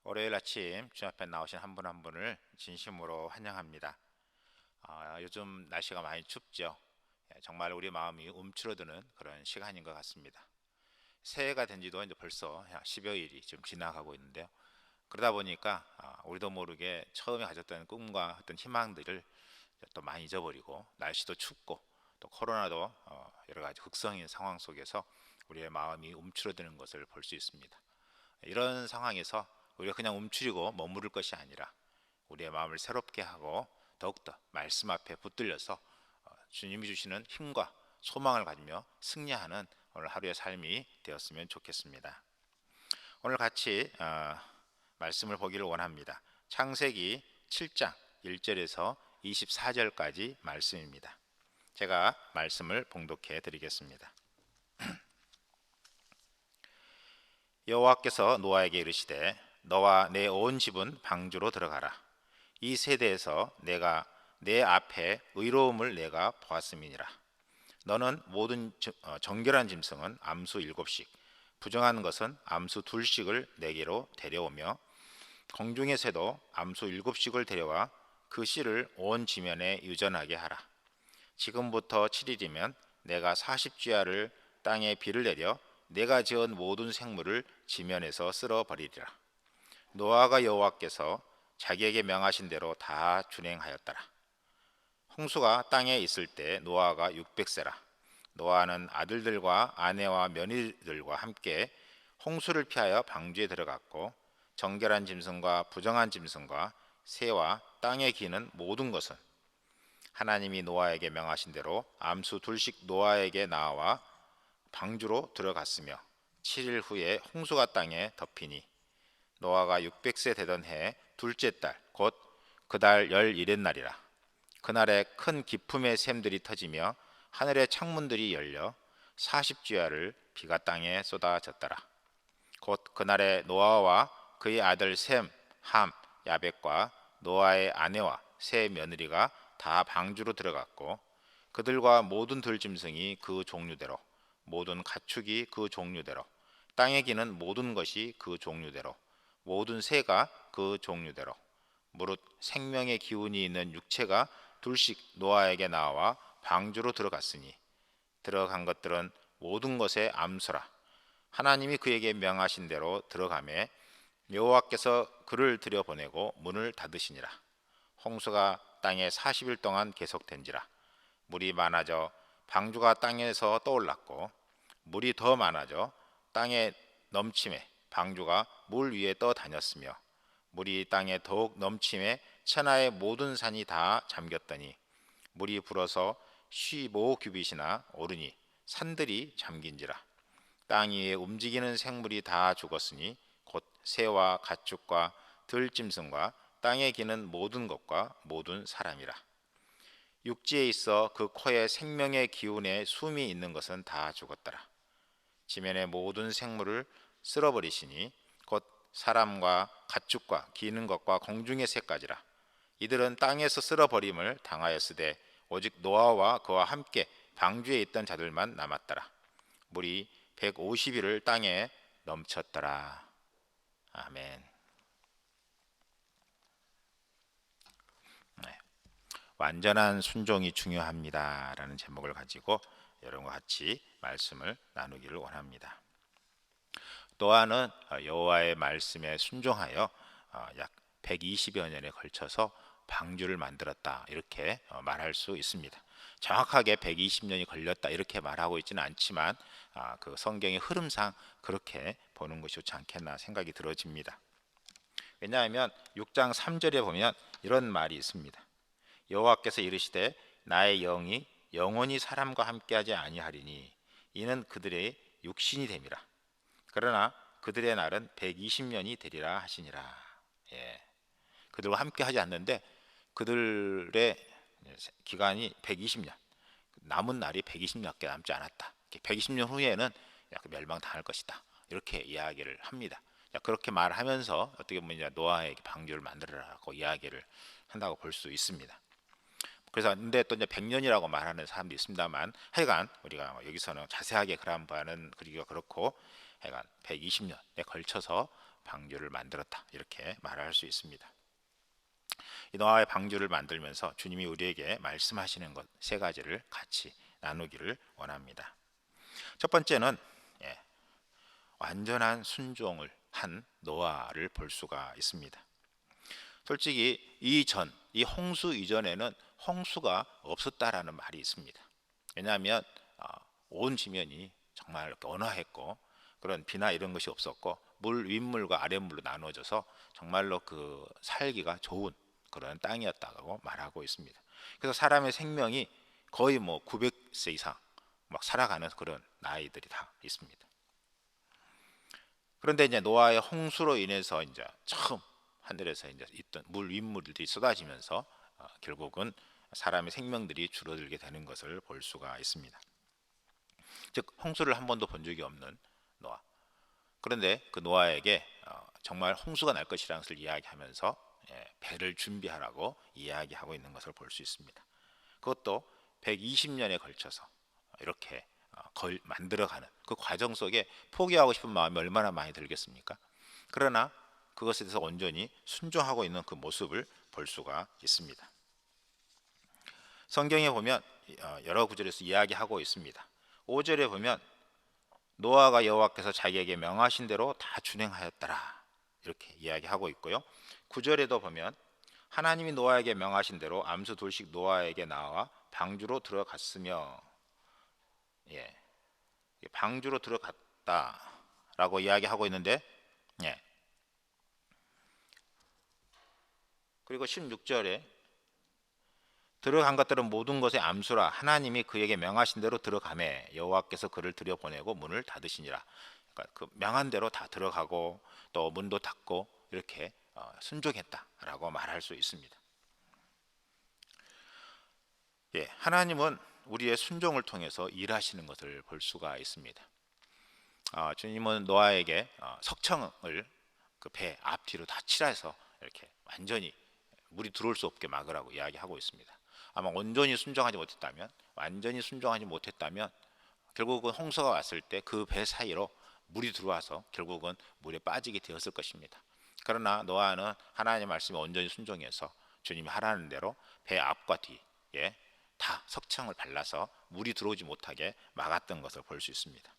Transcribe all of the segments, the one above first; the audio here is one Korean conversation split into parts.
월요일 아침 주님 앞에 나오신 한 분 한 분을 진심으로 환영합니다. 요즘 날씨가 많이 춥죠. 정말 우리 마음이 움츠러드는 그런 시간인 것 같습니다. 새해가 된 지도 이제 벌써 10여일이 좀 지나가고 있는데요. 그러다 보니까 우리도 모르게 처음에 가졌던 꿈과 어떤 희망들을 또 많이 잊어버리고, 날씨도 춥고 또 코로나도 여러 가지 극성인 상황 속에서 우리의 마음이 움츠러드는 것을 볼 수 있습니다. 이런 상황에서 우리가 그냥 움츠리고 머무를 것이 아니라 우리의 마음을 새롭게 하고 더욱더 말씀 앞에 붙들려서 주님이 주시는 힘과 소망을 가지며 승리하는 오늘 하루의 삶이 되었으면 좋겠습니다. 오늘 같이 말씀을 보기를 원합니다. 창세기 7장 1절에서 24절까지 말씀입니다. 제가 말씀을 봉독해 드리겠습니다. 여호와께서 노아에게 이르시되 너와 내 온 집은 방주로 들어가라. 이 세대에서 내가 내 앞에 의로움을 내가 보았음이니라. 너는 모든 정결한 짐승은 암수 7씩, 부정한 것은 암수 2씩을 내게로 데려오며 공중의 새도 암수 7씩을 데려와 그 씨를 온 지면에 유전하게 하라. 지금부터 7일이면 내가 40주야를 땅에 비를 내려 내가 지은 모든 생물을 지면에서 쓸어버리리라. 노아가 여호와께서 자기에게 명하신 대로 다 준행하였더라. 홍수가 땅에 있을 때 노아가 600세라. 노아는 아들들과 아내와 며느리들과 함께 홍수를 피하여 방주에 들어갔고, 정결한 짐승과 부정한 짐승과 새와 땅에 기는 모든 것은 하나님이 노아에게 명하신 대로 암수 2씩 노아에게 나와 방주로 들어갔으며 7일 후에 홍수가 땅에 덮이니 노아가 600세 되던 해 둘째 달 곧 그 달 11의 날이라. 그날에 큰 기품의 샘들이 터지며 하늘의 창문들이 열려 40주야를 비가 땅에 쏟아졌더라. 곧 그날에 노아와 그의 아들 셈, 함, 야벳과 노아의 아내와 세 며느리가 다 방주로 들어갔고, 그들과 모든 들짐승이 그 종류대로, 모든 가축이 그 종류대로, 땅에 기는 모든 것이 그 종류대로, 모든 새가 그 종류대로, 무릇 생명의 기운이 있는 육체가 둘씩 노아에게 나와 방주로 들어갔으니 들어간 것들은 모든 것의 암수라. 하나님이 그에게 명하신 대로 들어가매 여호와께서 그를 들여보내고 문을 닫으시니라. 홍수가 땅에 40일 동안 계속된지라. 물이 많아져 방주가 땅에서 떠올랐고, 물이 더 많아져 땅에 넘침에 방주가 물 위에 떠다녔으며, 물이 땅에 더욱 넘침에 천하의 모든 산이 다 잠겼더니 물이 불어서 15규빗이나 오르니 산들이 잠긴지라. 땅 위에 움직이는 생물이 다 죽었으니 곧 새와 가축과 들짐승과 땅에 기는 모든 것과 모든 사람이라. 육지에 있어 그 코에 생명의 기운에 숨이 있는 것은 다 죽었더라. 지면의 모든 생물을 쓸어버리시니 곧 사람과 가축과 기는 것과 공중의 새까지라. 이들은 땅에서 쓸어버림을 당하였으되 오직 노아와 그와 함께 방주에 있던 자들만 남았더라. 물이 150일을 땅에 넘쳤더라. 아멘. 네. 완전한 순종이 중요합니다라는 제목을 가지고 여러분과 같이 말씀을 나누기를 원합니다. 노아는 여호와의 말씀에 순종하여 약 120여 년에 걸쳐서 방주를 만들었다, 이렇게 말할 수 있습니다. 정확하게 120년이 걸렸다 이렇게 말하고 있지는 않지만 그 성경의 흐름상 그렇게 보는 것이 좋지 않겠나 생각이 들어집니다. 왜냐하면 6장 3절에 보면 이런 말이 있습니다. 여호와께서 이르시되 나의 영이 영원히 사람과 함께하지 아니하리니 이는 그들의 육신이 됨이라. 그러나 그들의 날은 120년이 되리라 하시니라. 예. 그들과 함께 하지 않는데 그들의 기간이 120년, 남은 날이 120년밖에 남지 않았다. 120년 후에는 멸망당할 것이다, 이렇게 이야기를 합니다. 그렇게 말하면서 어떻게 보면 노아에게 방주를 만들어라고 이야기를 한다고 볼 수 있습니다. 그래서 근데 또 이제 100년이라고 말하는 사람도 있습니다만, 하여간 우리가 여기서는 자세하게 그런 바는 그리기가 그렇고, 해간 120년에 걸쳐서 방주를 만들었다, 이렇게 말할 수 있습니다. 이 노아의 방주를 만들면서 주님이 우리에게 말씀하시는 것 세 가지를 같이 나누기를 원합니다. 첫 번째는 완전한 순종을 한 노아를 볼 수가 있습니다. 솔직히 이 홍수 이전에는 홍수가 없었다라는 말이 있습니다. 왜냐하면 온 지면이 정말 온화했고 그런 비나 이런 것이 없었고 물 윗물과 아랫물로 나눠져서 정말로 그 살기가 좋은 그런 땅이었다고 말하고 있습니다. 그래서 사람의 생명이 거의 900세 이상 막 살아가는 그런 나이들이 다 있습니다. 그런데 이제 노아의 홍수로 인해서 이제 처음 하늘에서 이제 있던 물 윗물들이 쏟아지면서 결국은 사람의 생명들이 줄어들게 되는 것을 볼 수가 있습니다. 즉 홍수를 한 번도 본 적이 없는 노아. 그런데 그 노아에게 정말 홍수가 날 것이라는 것을 이야기하면서 배를 준비하라고 이야기하고 있는 것을 볼 수 있습니다. 그것도 120년에 걸쳐서 이렇게 만들어가는 그 과정 속에 포기하고 싶은 마음이 얼마나 많이 들겠습니까? 그러나 그것에 대해서 온전히 순종하고 있는 그 모습을 볼 수가 있습니다. 성경에 보면 여러 구절에서 이야기하고 있습니다. 5절에 보면 노아가 여호와께서 자기에게 명하신 대로 다 준행하였더라, 이렇게 이야기하고 있고요. 9절에도 보면 하나님이 노아에게 명하신 대로 암수 둘씩 노아에게 나와 방주로 들어갔으며, 방주로 들어갔다라고 이야기하고 있는데, 그리고 16절에 들어간 것들은 모든 것의 암수라 하나님이 그에게 명하신 대로 들어가매 여호와께서 그를 들여보내고 문을 닫으시니라. 그러니까 그 명한 대로 다 들어가고 또 문도 닫고 이렇게 순종했다라고 말할 수 있습니다. 하나님은 우리의 순종을 통해서 일하시는 것을 볼 수가 있습니다. 주님은 노아에게 석청을 그 배 앞뒤로 다 칠해서 이렇게 완전히 물이 들어올 수 없게 막으라고 이야기하고 있습니다. 아마 완전히 순종하지 못했다면 결국은 홍수가 왔을 때 그 배 사이로 물이 들어와서 결국은 물에 빠지게 되었을 것입니다. 그러나 노아는 하나님의 말씀에 온전히 순종해서 주님이 하라는 대로 배 앞과 뒤에 다 석청을 발라서 물이 들어오지 못하게 막았던 것을 볼 수 있습니다.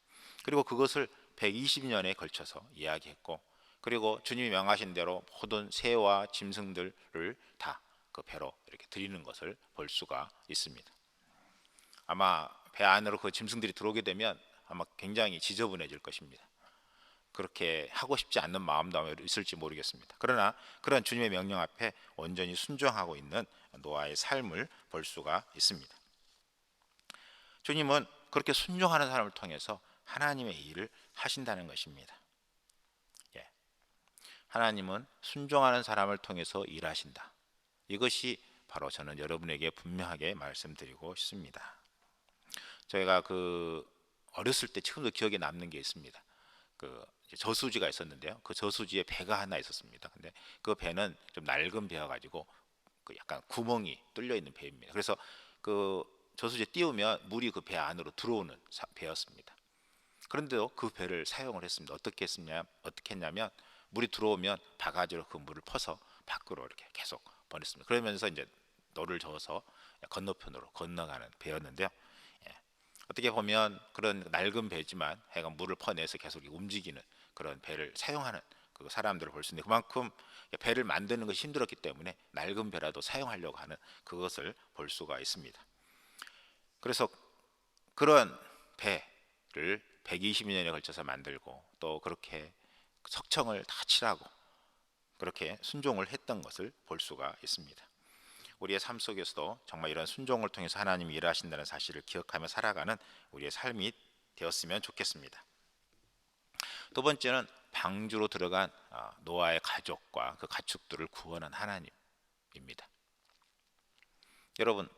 그리고 그것을 120년에 걸쳐서 이야기했고, 그리고 주님이 명하신 대로 모든 새와 짐승들을 다 그 배로 이렇게 들이는 것을 볼 수가 있습니다. 아마 배 안으로 그 짐승들이 들어오게 되면 아마 굉장히 지저분해질 것입니다. 그렇게 하고 싶지 않는 마음도 있을지 모르겠습니다. 그러나 그런 주님의 명령 앞에 온전히 순종하고 있는 노아의 삶을 볼 수가 있습니다. 주님은 그렇게 순종하는 사람을 통해서 하나님의 일을 하신다는 것입니다. 하나님은 순종하는 사람을 통해서 일하신다. 이것이 바로 저는 여러분에게 분명하게 말씀드리고 싶습니다. 저희가 어렸을 때 지금도 기억에 남는 게 있습니다. 저수지가 있었는데요. 그 저수지에 배가 하나 있었습니다. 근데 그 배는 좀 낡은 배여가지고 약간 구멍이 뚫려 있는 배입니다. 그래서 그 저수지에 띄우면 물이 그 배 안으로 들어오는 배였습니다. 그런데도 그 배를 사용을 했습니다. 어떻게 했냐면 물이 들어오면 바가지로 그 물을 퍼서 밖으로 이렇게 계속 보냈습니다. 그러면서 이제 노를 저어서 건너편으로 건너가는 배였는데요. 어떻게 보면 그런 낡은 배지만 해가 물을 퍼내서 계속 움직이는 그런 배를 사용하는 그 사람들을 볼 수 있는데, 그만큼 배를 만드는 것이 힘들었기 때문에 낡은 배라도 사용하려고 하는 그것을 볼 수가 있습니다. 그래서 그런 배를 120년에 걸쳐서 만들고 또 그렇게 석청을 다 칠하고 그렇게 순종을 했던 것을 볼 수가 있습니다. 우리의 삶 속에서도 정말 이런 순종을 통해서 하나님이 일하신다는 사실을 기억하며 살아가는 우리의 삶이 되었으면 좋겠습니다. 두 번째는 방주로 들어간 노아의 가족과 그 가축들을 구원한 하나님입니다. 여러분,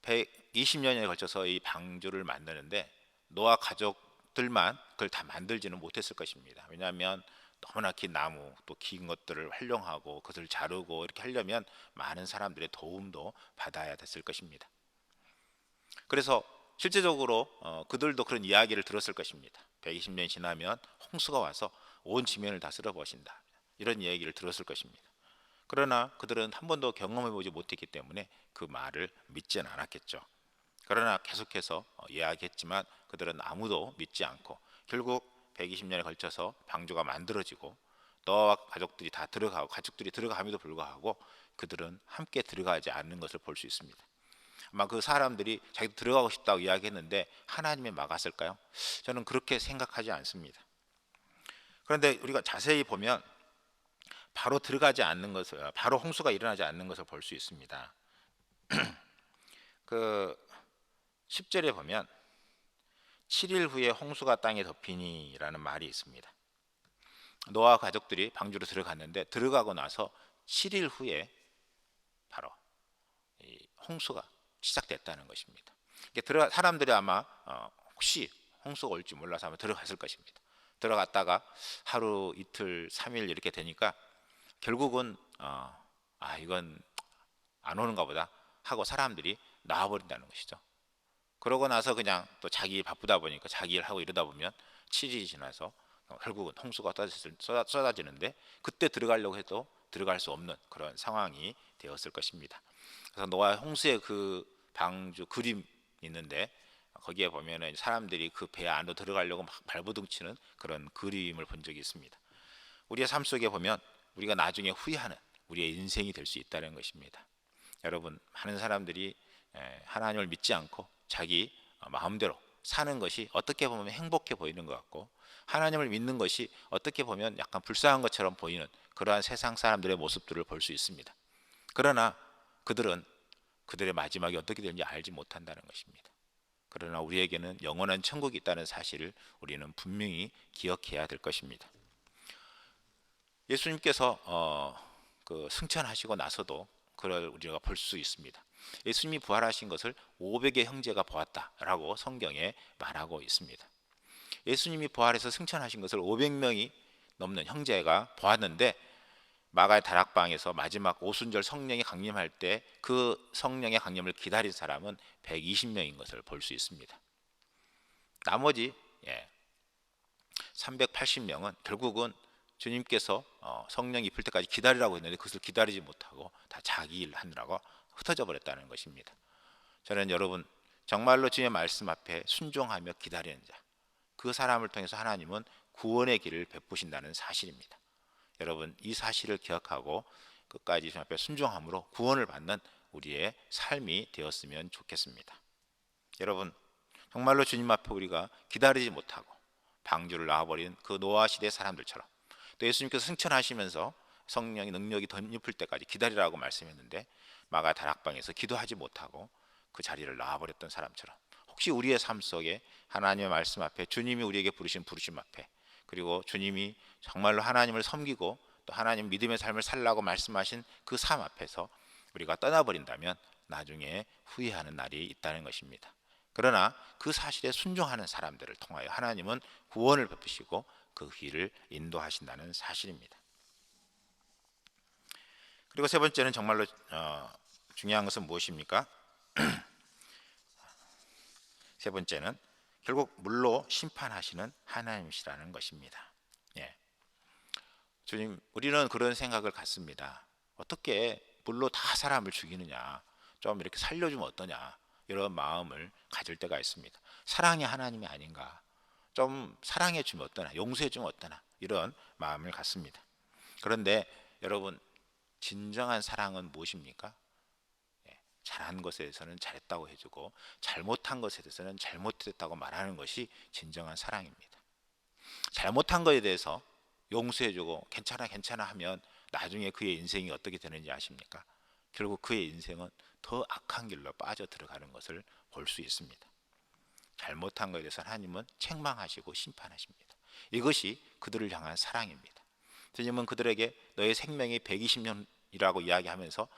120년에 걸쳐서 이 방주를 만드는데 노아 가족들만 그걸 다 만들지는 못했을 것입니다. 왜냐하면 너무나 긴 나무 또 긴 것들을 활용하고 그것을 자르고 이렇게 하려면 많은 사람들의 도움도 받아야 됐을 것입니다. 그래서 실제적으로 그들도 그런 이야기를 들었을 것입니다. 120년이 지나면 홍수가 와서 온 지면을 다 쓸어버린다. 이런 얘기를 들었을 것입니다. 그러나 그들은 한 번도 경험해보지 못했기 때문에 그 말을 믿지는 않았겠죠. 그러나 계속해서 이야기했지만 그들은 아무도 믿지 않고 결국 120년에 걸쳐서 방주가 만들어지고 너와 가족들이 다 들어가고 가족들이 들어감에도 불구하고 그들은 함께 들어가지 않는 것을 볼 수 있습니다. 아마 그 사람들이 자기도 들어가고 싶다고 이야기했는데 하나님이 막았을까요? 저는 그렇게 생각하지 않습니다. 그런데 우리가 자세히 보면 바로 들어가지 않는 것을, 바로 홍수가 일어나지 않는 것을 볼 수 있습니다. 그 10절에 보면 7일 후에 홍수가 땅에 덮이니라는 말이 있습니다. 노아와 가족들이 방주로 들어갔는데 들어가고 나서 7일 후에 바로 이 홍수가 시작됐다는 것입니다. 사람들이 아마 혹시 홍수가 올지 몰라서 아마 들어갔을 것입니다. 들어갔다가 하루 이틀 3일 이렇게 되니까 결국은 이건 안 오는가 보다 하고 사람들이 나와버린다는 것이죠. 그러고 나서 그냥 또 자기 바쁘다 보니까 자기 일하고 이러다 보면 7일이 지나서 결국은 홍수가 쏟아지는데 그때 들어가려고 해도 들어갈 수 없는 그런 상황이 되었을 것입니다. 그래서 노아 홍수의 그 방주 그림 있는데 거기에 보면은 사람들이 그 배 안으로 들어가려고 막 발버둥치는 그런 그림을 본 적이 있습니다. 우리의 삶 속에 보면 우리가 나중에 후회하는 우리의 인생이 될 수 있다는 것입니다. 여러분, 많은 사람들이 하나님을 믿지 않고 자기 마음대로 사는 것이 어떻게 보면 행복해 보이는 것 같고 하나님을 믿는 것이 어떻게 보면 약간 불쌍한 것처럼 보이는 그러한 세상 사람들의 모습들을 볼 수 있습니다. 그러나 그들은 그들의 마지막이 어떻게 되는지 알지 못한다는 것입니다. 그러나 우리에게는 영원한 천국이 있다는 사실을 우리는 분명히 기억해야 될 것입니다. 예수님께서 승천하시고 나서도 그걸 우리가 볼 수 있습니다. 예수님이 부활하신 것을 500의 형제가 보았다라고 성경에 말하고 있습니다. 예수님이 부활해서 승천하신 것을 500명이 넘는 형제가 보았는데 마가의 다락방에서 마지막 오순절 성령이 강림할 때 그 성령의 강림을 기다린 사람은 120명인 것을 볼 수 있습니다. 나머지 380명은 결국은 주님께서 성령 입힐 때까지 기다리라고 했는데 그것을 기다리지 못하고 다 자기 일 하느라고 흩어져 버렸다는 것입니다. 저는 여러분 정말로 주님의 말씀 앞에 순종하며 기다리는 자, 그 사람을 통해서 하나님은 구원의 길을 베푸신다는 사실입니다. 여러분 이 사실을 기억하고 끝까지 주님 앞에 순종함으로 구원을 받는 우리의 삶이 되었으면 좋겠습니다. 여러분 정말로 주님 앞에 우리가 기다리지 못하고 방주를 놔버린 그 노아 시대 사람들처럼 또 예수님께서 승천하시면서 성령의 능력이 덧입힐 때까지 기다리라고 말씀했는데 마가 다락방에서 기도하지 못하고 그 자리를 놔버렸던 사람처럼 혹시 우리의 삶 속에 하나님의 말씀 앞에 주님이 우리에게 부르신 부르심 앞에 그리고 주님이 정말로 하나님을 섬기고 또 하나님 믿음의 삶을 살라고 말씀하신 그 삶 앞에서 우리가 떠나버린다면 나중에 후회하는 날이 있다는 것입니다. 그러나 그 사실에 순종하는 사람들을 통하여 하나님은 구원을 베푸시고 그 길을 인도하신다는 사실입니다. 그리고 세 번째는 정말로 중요한 것은 무엇입니까? 세 번째는 결국 물로 심판하시는 하나님이시라는 것입니다. 주님, 우리는 그런 생각을 갖습니다. 어떻게 물로 다 사람을 죽이느냐, 좀 이렇게 살려주면 어떠냐, 이런 마음을 가질 때가 있습니다. 사랑이 하나님이 아닌가, 좀 사랑해 주면 어떠나, 용서해 주면 어떠나, 이런 마음을 갖습니다. 그런데 여러분, 진정한 사랑은 무엇입니까? 잘한 것에 대해서는 잘했다고 해주고 잘못한 것에 대해서는 잘못했다고 말하는 것이 진정한 사랑입니다. 잘못한 것에 대해서 용서해주고 괜찮아 괜찮아 하면 나중에 그의 인생이 어떻게 되는지 아십니까? 결국 그의 인생은 더 악한 길로 빠져 들어가는 것을 볼 수 있습니다. 잘못한 것에 대해서 하나님은 책망하시고 심판하십니다. 이것이 그들을 향한 사랑입니다. 주님은 그들에게 너의 생명이 120년이라고 이야기하면서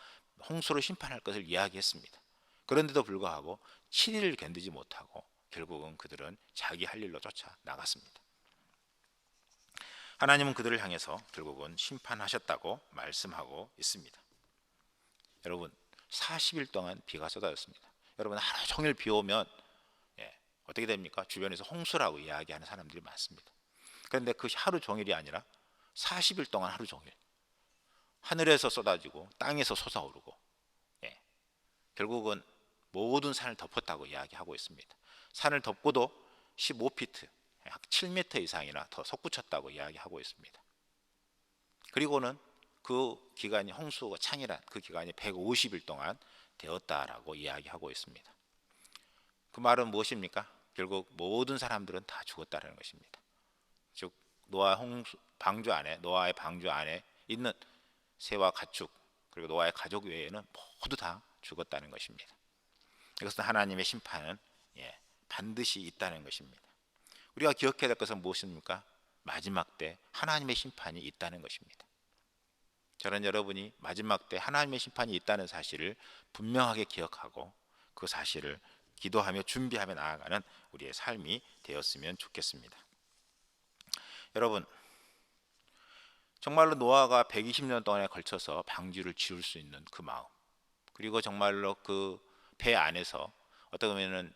홍수로 심판할 것을 이야기했습니다. 그런데도 불구하고 7일을 견디지 못하고 결국은 그들은 자기 할 일로 쫓아 나갔습니다. 하나님은 그들을 향해서 결국은 심판하셨다고 말씀하고 있습니다. 여러분 40일 동안 비가 쏟아졌습니다. 여러분 하루 종일 비 오면 어떻게 됩니까? 주변에서 홍수라고 이야기하는 사람들이 많습니다. 그런데 그 하루 종일이 아니라 40일 동안 하루 종일 하늘에서 쏟아지고 땅에서 솟아오르고, 예, 결국은 모든 산을 덮었다고 이야기하고 있습니다. 산을 덮고도 15피트, 약 7m 이상이나 더 솟구쳤다고 이야기하고 있습니다. 그리고는 그 기간이, 홍수가 창이란 그 기간이 150일 동안 되었다라고 이야기하고 있습니다. 그 말은 무엇입니까? 결국 모든 사람들은 다 죽었다는 것입니다. 즉 노아의 방주 안에 있는 새와 가축, 그리고 노아의 가족 외에는 모두 다 죽었다는 것입니다. 이것은 하나님의 심판은, 반드시 있다는 것입니다. 우리가 기억해야 될 것은 무엇입니까? 마지막 때 하나님의 심판이 있다는 것입니다. 저는 여러분이 마지막 때 하나님의 심판이 있다는 사실을 분명하게 기억하고 그 사실을 기도하며 준비하며 나아가는 우리의 삶이 되었으면 좋겠습니다. 여러분, 정말로 노아가 120년 동안에 걸쳐서 방주를 지을 수 있는 그 마음, 그리고 정말로 그 배 안에서 어떻게 보면은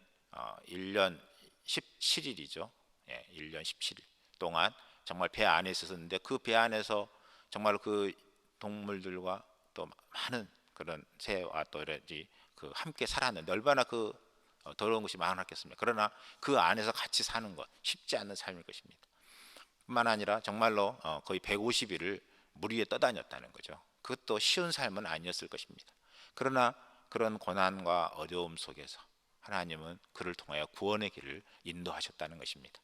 1년 17일이죠. 1년 17일 동안 정말 배 안에 있었는데, 그 배 안에서 정말 그 동물들과 또 많은 그런 새와 또 이러지 그 함께 살았는데 얼마나 그 더러운 것이 많았겠습니까? 그러나 그 안에서 같이 사는 것 쉽지 않은 삶일 것입니다. 뿐만 아니라 정말로 거의 150일을 물 위에 떠다녔다는 거죠. 그것도 쉬운 삶은 아니었을 것입니다. 그러나 그런 고난과 어려움 속에서 하나님은 그를 통하여 구원의 길을 인도하셨다는 것입니다.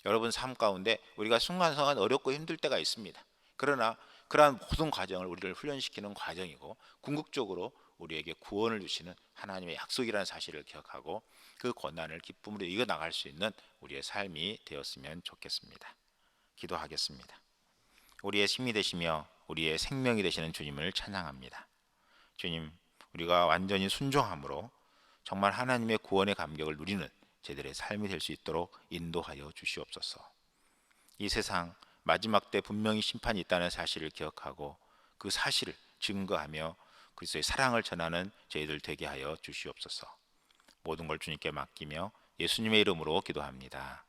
여러분 삶 가운데 우리가 순간순간 어렵고 힘들 때가 있습니다. 그러나 그러한 모든 과정을 우리를 훈련시키는 과정이고, 궁극적으로 우리에게 구원을 주시는 하나님의 약속이라는 사실을 기억하고 그 고난을 기쁨으로 이겨나갈 수 있는 우리의 삶이 되었으면 좋겠습니다. 기도하겠습니다. 우리의 힘이 되시며 우리의 생명이 되시는 주님을 찬양합니다. 주님, 우리가 완전히 순종함으로 정말 하나님의 구원의 감격을 누리는 저희들의 삶이 될 수 있도록 인도하여 주시옵소서. 이 세상 마지막 때 분명히 심판이 있다는 사실을 기억하고 그 사실을 증거하며 그리스도의 사랑을 전하는 저희들 되게 하여 주시옵소서. 모든 걸 주님께 맡기며 예수님의 이름으로 기도합니다.